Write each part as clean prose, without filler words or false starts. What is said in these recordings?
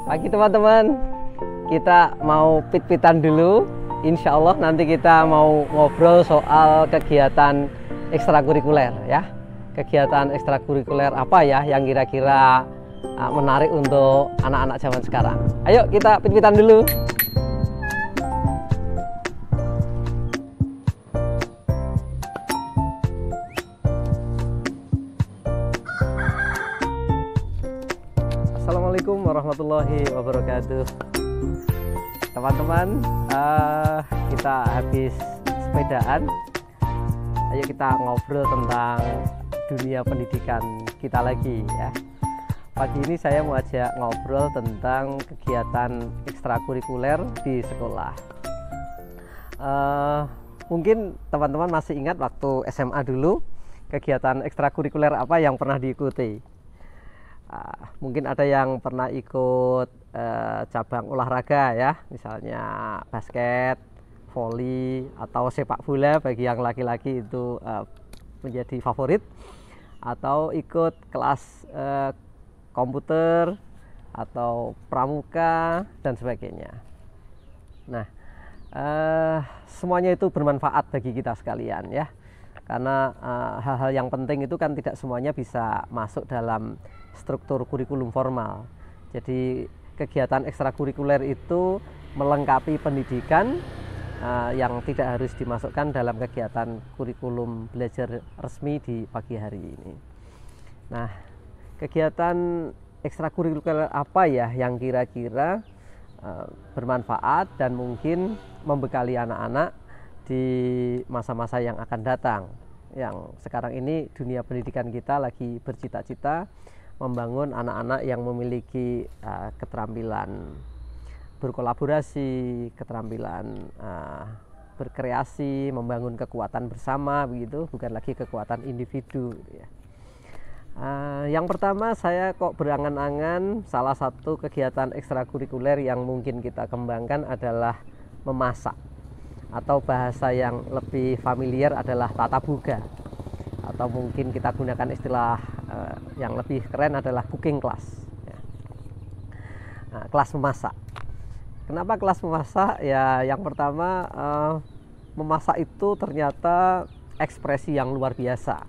Pagi teman-teman, kita mau pit-pitan dulu. Insya Allah nanti kita mau ngobrol soal kegiatan ekstrakurikuler ya. Kegiatan ekstrakurikuler apa ya yang kira-kira menarik untuk anak-anak zaman sekarang. Ayo kita pit-pitan dulu. Assalamualaikum warahmatullahi wabarakatuh. Teman-teman, kita habis sepedaan. Ayo kita ngobrol tentang dunia pendidikan kita lagi ya. Pagi ini saya mau ajak ngobrol tentang kegiatan ekstrakurikuler di sekolah. Mungkin teman-teman masih ingat waktu SMA dulu kegiatan ekstrakurikuler apa yang pernah diikuti. Mungkin ada yang pernah ikut cabang olahraga ya, misalnya basket, voli, atau sepak bola bagi yang laki-laki itu menjadi favorit, atau ikut kelas komputer atau pramuka dan sebagainya. Nah, semuanya itu bermanfaat bagi kita sekalian ya, karena hal-hal yang penting itu kan tidak semuanya bisa masuk dalam struktur kurikulum formal. Jadi kegiatan ekstrakurikuler itu melengkapi pendidikan yang tidak harus dimasukkan dalam kegiatan kurikulum belajar resmi di pagi hari ini. Nah, kegiatan ekstrakurikuler apa ya yang kira-kira bermanfaat dan mungkin membekali anak-anak di masa-masa yang akan datang. Yang sekarang ini dunia pendidikan kita lagi bercita-cita membangun anak-anak yang memiliki keterampilan berkolaborasi, keterampilan berkreasi, membangun kekuatan bersama begitu, bukan lagi kekuatan individu ya. Yang pertama saya kok berangan-angan salah satu kegiatan ekstrakurikuler yang mungkin kita kembangkan adalah memasak, atau bahasa yang lebih familiar adalah tata boga, atau mungkin kita gunakan istilah yang lebih keren adalah cooking class ya. Kelas memasak. Kenapa kelas memasak? Ya yang pertama, memasak itu ternyata ekspresi yang luar biasa.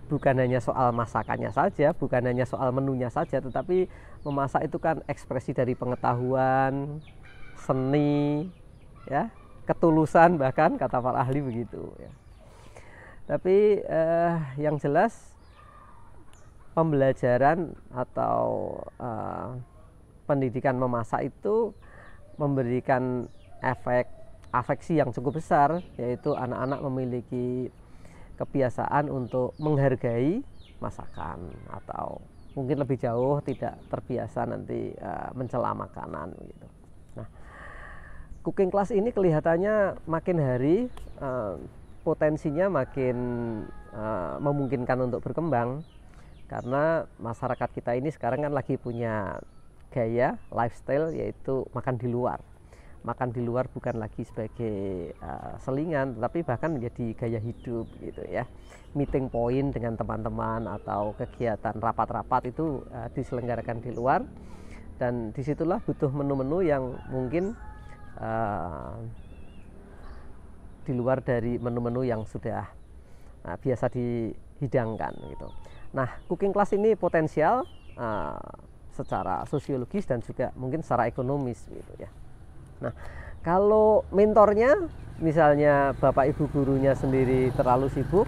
Bukan hanya soal masakannya saja, bukan hanya soal menunya saja, tetapi memasak itu kan ekspresi dari pengetahuan, seni ya, ketulusan, bahkan kata para ahli begitu ya. Tapi yang jelas pembelajaran atau pendidikan memasak itu memberikan efek afeksi yang cukup besar, yaitu anak-anak memiliki kebiasaan untuk menghargai masakan, atau mungkin lebih jauh tidak terbiasa nanti mencela makanan gitu. Nah, cooking class ini kelihatannya makin hari potensinya makin memungkinkan untuk berkembang, karena masyarakat kita ini sekarang kan lagi punya gaya lifestyle, yaitu makan di luar. Makan di luar bukan lagi sebagai selingan, tetapi bahkan menjadi gaya hidup gitu ya. Meeting point dengan teman-teman atau kegiatan rapat-rapat itu diselenggarakan di luar, dan disitulah butuh menu-menu yang mungkin di luar dari menu-menu yang sudah biasa dihidangkan gitu. Nah, cooking class ini potensial secara sosiologis dan juga mungkin secara ekonomis gitu ya. Nah, kalau mentornya misalnya bapak ibu gurunya sendiri terlalu sibuk,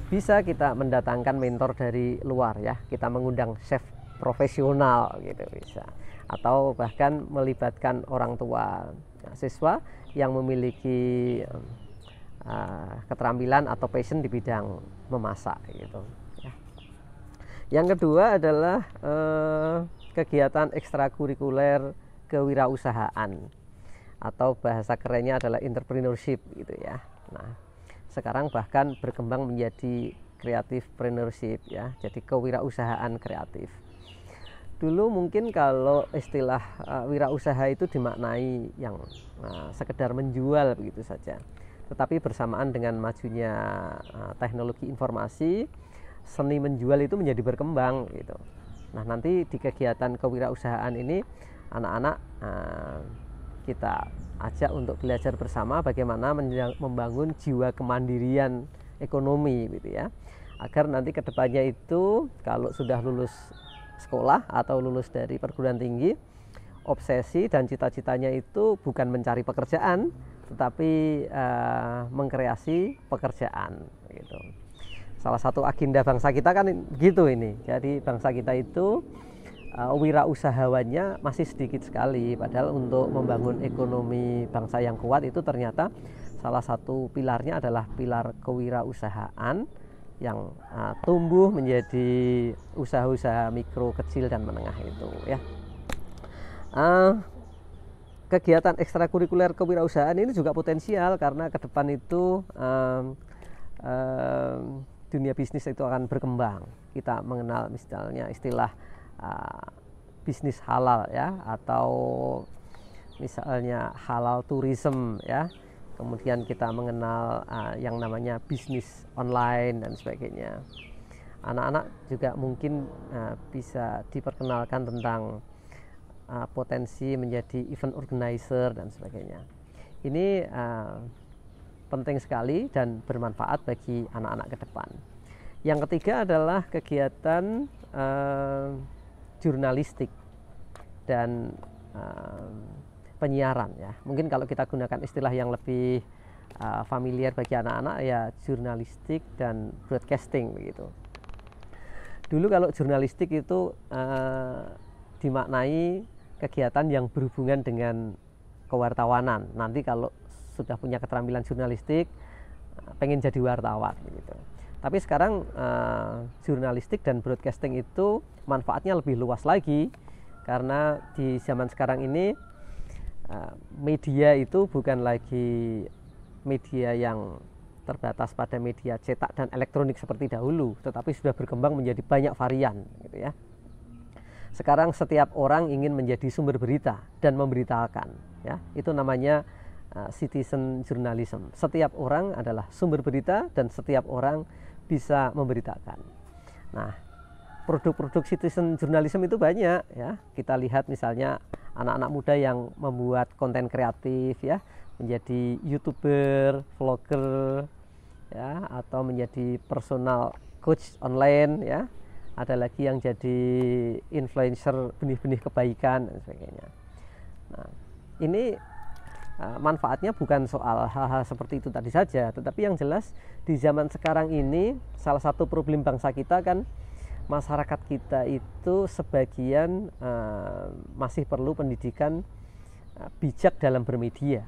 bisa kita mendatangkan mentor dari luar ya. Kita mengundang chef profesional gitu bisa, atau bahkan melibatkan orang tua siswa yang memiliki keterampilan atau passion di bidang memasak gitu ya. Yang kedua adalah kegiatan ekstrakurikuler kewirausahaan, atau bahasa kerennya adalah entrepreneurship gitu ya. Nah, sekarang bahkan berkembang menjadi creative entrepreneurship ya, jadi kewirausahaan kreatif. Dulu mungkin kalau istilah wirausaha itu dimaknai yang sekedar menjual begitu saja. Tetapi bersamaan dengan majunya teknologi informasi, seni menjual itu menjadi berkembang gitu. Nah, nanti di kegiatan kewirausahaan ini anak-anak kita ajak untuk belajar bersama bagaimana membangun jiwa kemandirian ekonomi gitu ya, agar nanti kedepannya itu kalau sudah lulus sekolah atau lulus dari perguruan tinggi, obsesi dan cita-citanya itu bukan mencari pekerjaan tetapi mengkreasi pekerjaan gitu. Salah satu agenda bangsa kita kan gitu ini. Jadi bangsa kita itu wirausahawannya masih sedikit sekali, padahal untuk membangun ekonomi bangsa yang kuat itu ternyata salah satu pilarnya adalah pilar kewirausahaan yang tumbuh menjadi usaha-usaha mikro, kecil dan menengah itu ya. Kegiatan ekstrakurikuler kewirausahaan ini juga potensial karena ke depan itu dunia bisnis itu akan berkembang. Kita mengenal misalnya istilah bisnis halal ya, atau misalnya halal tourism ya. Kemudian kita mengenal yang namanya bisnis online dan sebagainya. Anak-anak juga mungkin bisa diperkenalkan tentang potensi menjadi event organizer dan sebagainya. Ini penting sekali dan bermanfaat bagi anak-anak ke depan. Yang ketiga adalah kegiatan jurnalistik dan penyiaran ya. Mungkin kalau kita gunakan istilah yang lebih familiar bagi anak-anak ya, jurnalistik dan broadcasting begitu. Dulu kalau jurnalistik itu dimaknai kegiatan yang berhubungan dengan kewartawanan. Nanti kalau sudah punya keterampilan jurnalistik, pengen jadi wartawan gitu. Tapi sekarang jurnalistik dan broadcasting itu manfaatnya lebih luas lagi, karena di zaman sekarang ini media itu bukan lagi media yang terbatas pada media cetak dan elektronik seperti dahulu, tetapi sudah berkembang menjadi banyak varian gitu ya. Sekarang setiap orang ingin menjadi sumber berita dan memberitakan ya. Itu namanya citizen journalism. Setiap orang adalah sumber berita dan setiap orang bisa memberitakan. Nah, produk-produk citizen journalism itu banyak ya. Kita lihat misalnya anak-anak muda yang membuat konten kreatif ya, menjadi YouTuber, vlogger ya, atau menjadi personal coach online ya. Ada lagi yang jadi influencer benih-benih kebaikan dan sebagainya. Nah, ini manfaatnya bukan soal hal-hal seperti itu tadi saja, tetapi yang jelas di zaman sekarang ini salah satu problem bangsa kita kan, masyarakat kita itu sebagian masih perlu pendidikan bijak dalam bermedia.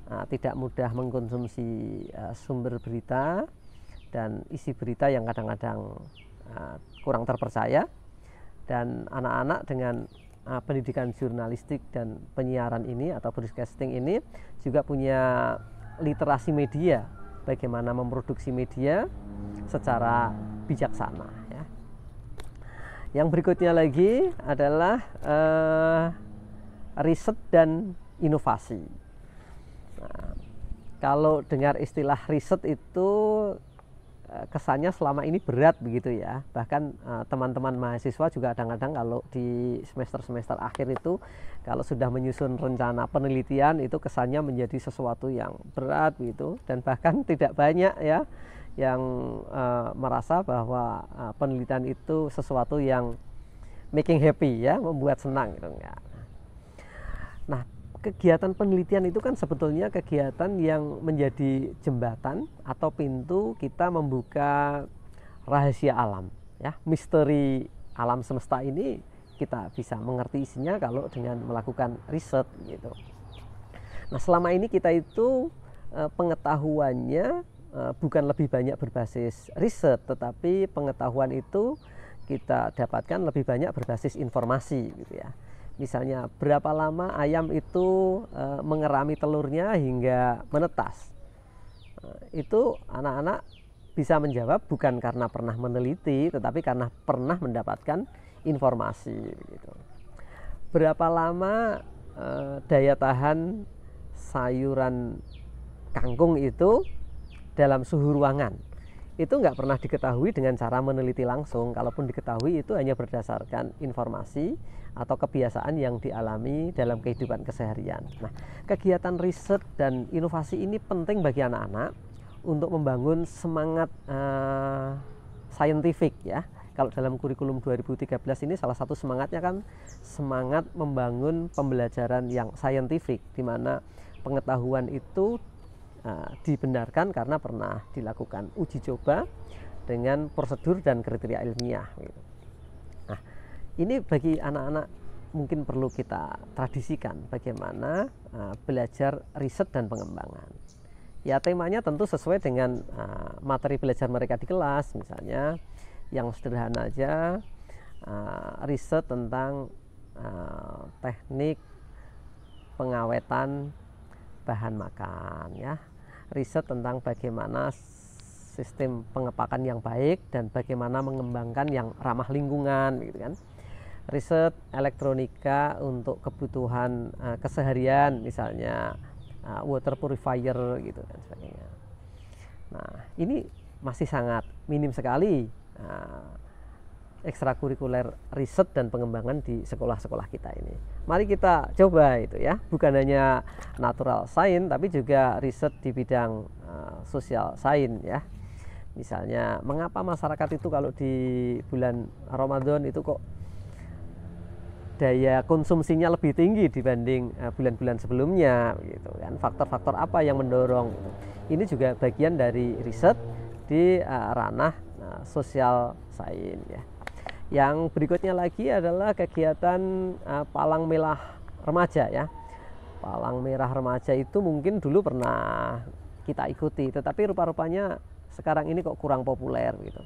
Tidak mudah mengkonsumsi sumber berita dan isi berita yang kadang-kadang kurang terpercaya, dan anak-anak dengan pendidikan jurnalistik dan penyiaran ini atau broadcasting ini juga punya literasi media, bagaimana memproduksi media secara bijaksana ya. Yang berikutnya lagi adalah riset dan inovasi. Nah, kalau dengar istilah riset itu kesannya selama ini berat begitu ya. Bahkan teman-teman mahasiswa juga kadang-kadang kalau di semester-semester akhir itu kalau sudah menyusun rencana penelitian itu kesannya menjadi sesuatu yang berat begitu, dan bahkan tidak banyak ya yang merasa bahwa penelitian itu sesuatu yang making happy ya, membuat senang gitu enggak. Nah, kegiatan penelitian itu kan sebetulnya kegiatan yang menjadi jembatan atau pintu kita membuka rahasia alam ya, misteri alam semesta ini kita bisa mengerti isinya kalau dengan melakukan riset gitu. Nah, selama ini kita itu pengetahuannya bukan lebih banyak berbasis riset, tetapi pengetahuan itu kita dapatkan lebih banyak berbasis informasi gitu ya. Misalnya berapa lama ayam itu mengerami telurnya hingga menetas. Itu anak-anak bisa menjawab bukan karena pernah meneliti, tetapi karena pernah mendapatkan informasi. Gitu. Berapa lama daya tahan sayuran kangkung itu dalam suhu ruangan. itu nggak pernah diketahui dengan cara meneliti langsung. Kalaupun diketahui itu hanya berdasarkan informasi atau kebiasaan yang dialami dalam kehidupan keseharian. Nah, kegiatan riset dan inovasi ini penting bagi anak-anak untuk membangun semangat saintifik ya. Kalau dalam kurikulum 2013 ini salah satu semangatnya kan semangat membangun pembelajaran yang saintifik, di mana pengetahuan itu dibenarkan karena pernah dilakukan uji coba dengan prosedur dan kriteria ilmiah gitu. Nah, ini bagi anak-anak mungkin perlu kita tradisikan bagaimana belajar riset dan pengembangan. Ya, temanya tentu sesuai dengan materi belajar mereka di kelas. Misalnya yang sederhana aja, riset tentang teknik pengawetan bahan makan ya, riset tentang bagaimana sistem pengepakan yang baik dan bagaimana mengembangkan yang ramah lingkungan gitu kan. Riset elektronika untuk kebutuhan keseharian, misalnya water purifier gitu dan sebagainya. Nah, ini masih sangat minim sekali ekstrakurikuler riset dan pengembangan di sekolah-sekolah kita ini. Mari kita coba itu ya, bukan hanya natural science tapi juga riset di bidang social science ya. Misalnya, mengapa masyarakat itu kalau di bulan Ramadan itu kok daya konsumsinya lebih tinggi dibanding bulan-bulan sebelumnya gitu kan. Faktor-faktor apa yang mendorong gitu. Ini juga bagian dari riset di ranah social science ya. Yang berikutnya lagi adalah kegiatan palang merah remaja ya. Palang merah remaja itu mungkin dulu pernah kita ikuti, tetapi rupa-rupanya sekarang ini kok kurang populer gitu.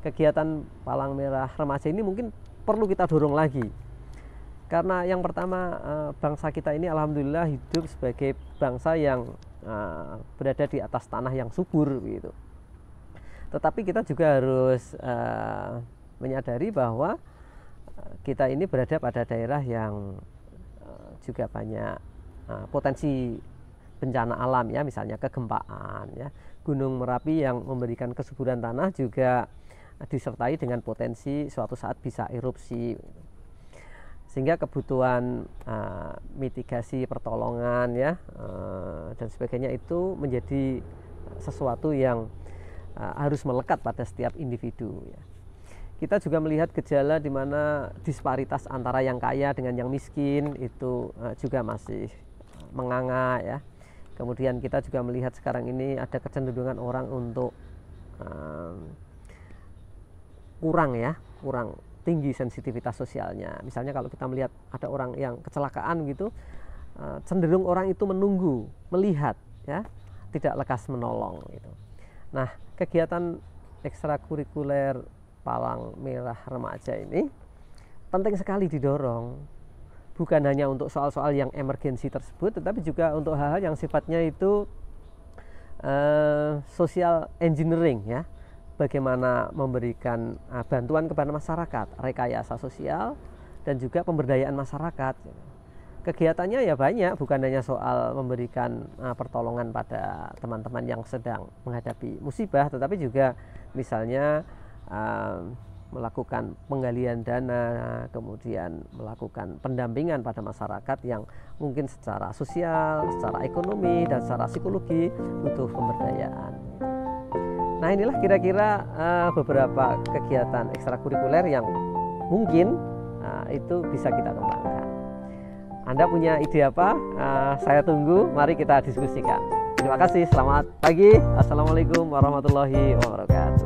Kegiatan palang merah remaja ini mungkin perlu kita dorong lagi. Karena yang pertama, bangsa kita ini alhamdulillah hidup sebagai bangsa yang berada di atas tanah yang subur gitu. Tetapi kita juga harus menyadari bahwa kita ini berada pada daerah yang juga banyak potensi bencana alam ya, misalnya kegempaan ya. Gunung Merapi yang memberikan kesuburan tanah juga disertai dengan potensi suatu saat bisa erupsi. Sehingga kebutuhan mitigasi pertolongan ya dan sebagainya itu menjadi sesuatu yang harus melekat pada setiap individu ya. Kita juga melihat gejala di mana disparitas antara yang kaya dengan yang miskin itu juga masih menganga ya. Kemudian kita juga melihat sekarang ini ada kecenderungan orang untuk kurang tinggi sensitivitas sosialnya. Misalnya kalau kita melihat ada orang yang kecelakaan gitu, cenderung orang itu menunggu, melihat ya, tidak lekas menolong gitu. Nah, kegiatan ekstrakurikuler palang merah remaja ini penting sekali didorong, bukan hanya untuk soal-soal yang emergensi tersebut, tetapi juga untuk hal-hal yang sifatnya itu social engineering ya. Bagaimana memberikan bantuan kepada masyarakat, rekayasa sosial dan juga pemberdayaan masyarakat. Kegiatannya ya banyak, bukan hanya soal memberikan pertolongan pada teman-teman yang sedang menghadapi musibah, tetapi juga misalnya melakukan penggalian dana, kemudian melakukan pendampingan pada masyarakat yang mungkin secara sosial, secara ekonomi, dan secara psikologi butuh pemberdayaan. Nah, inilah kira-kira beberapa kegiatan ekstrakurikuler yang mungkin itu bisa kita kembangkan. Anda punya ide apa? Saya tunggu, mari kita diskusikan. Terima kasih, selamat pagi. Assalamualaikum warahmatullahi wabarakatuh.